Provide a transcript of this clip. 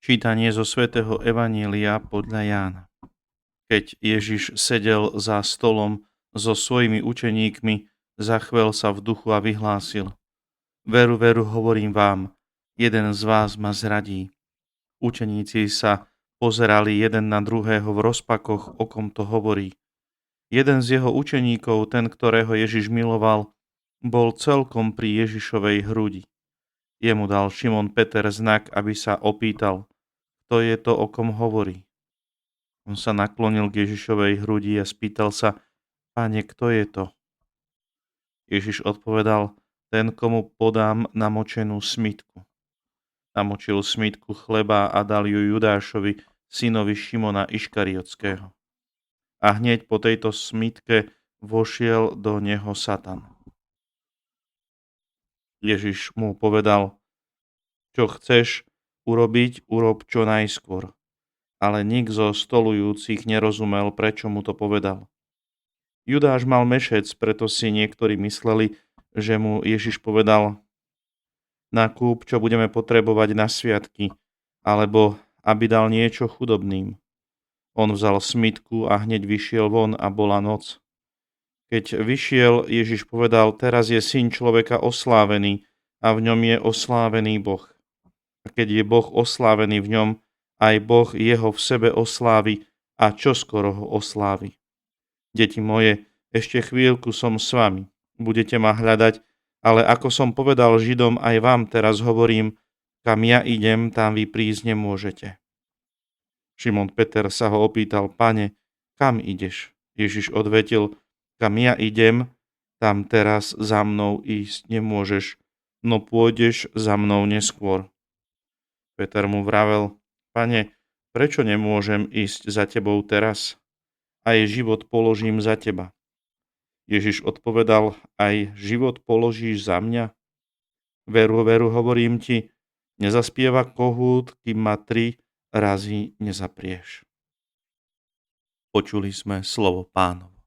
Čítanie zo svätého Evanília podľa Jána. Keď Ježiš sedel za stolom so svojimi učeníkmi, zachvel sa v duchu a vyhlásil: Veru, veru, hovorím vám, jeden z vás ma zradí. Učeníci sa pozerali jeden na druhého v rozpakoch, o kom to hovorí. Jeden z jeho učeníkov, ten, ktorého Ježiš miloval, bol celkom pri Ježišovej hrudi. Jemu dal Šimon Peter znak, aby sa opýtal, kto je to, o kom hovorí. On sa naklonil k Ježišovej hrudi a spýtal sa: Pane, kto je to? Ježiš odpovedal: Ten, komu podám namočenú smytku. Namočil smytku chleba a dal ju Judášovi, synovi Šimona Iškariotského. A hneď po tejto smytke vošiel do neho Satan. Ježiš mu povedal: Čo chceš urobiť, urob čo najskôr. Ale nik zo stolujúcich nerozumel, prečo mu to povedal. Judáš mal mešec, preto si niektorí mysleli, že mu Ježiš povedal: Nakúp, čo budeme potrebovať na sviatky, alebo aby dal niečo chudobným. On vzal smytku a hneď vyšiel von a bola noc. Keď vyšiel, Ježiš povedal: Teraz je Syn človeka oslávený a v ňom je oslávený Boh. A keď je Boh oslávený v ňom, aj Boh jeho v sebe oslávi a čoskoro ho oslávi. Deti moje, ešte chvíľku som s vami. Budete ma hľadať, ale ako som povedal Židom, aj vám teraz hovorím, kam ja idem, tam vy prísť nemôžete. Šimon Peter sa ho opýtal: Pane, kam ideš? Ježiš odvetil: Kam ja idem, tam teraz za mnou ísť nemôžeš, no pôjdeš za mnou neskôr. Peter mu vravel: Pane, prečo nemôžem ísť za tebou teraz? Aj život položím za teba. Ježiš odpovedal: Aj život položíš za mňa? Veru, veru, hovorím ti, nezaspieva kohút, kým ma 3 razy nezaprieš. Počuli sme slovo Pánovo.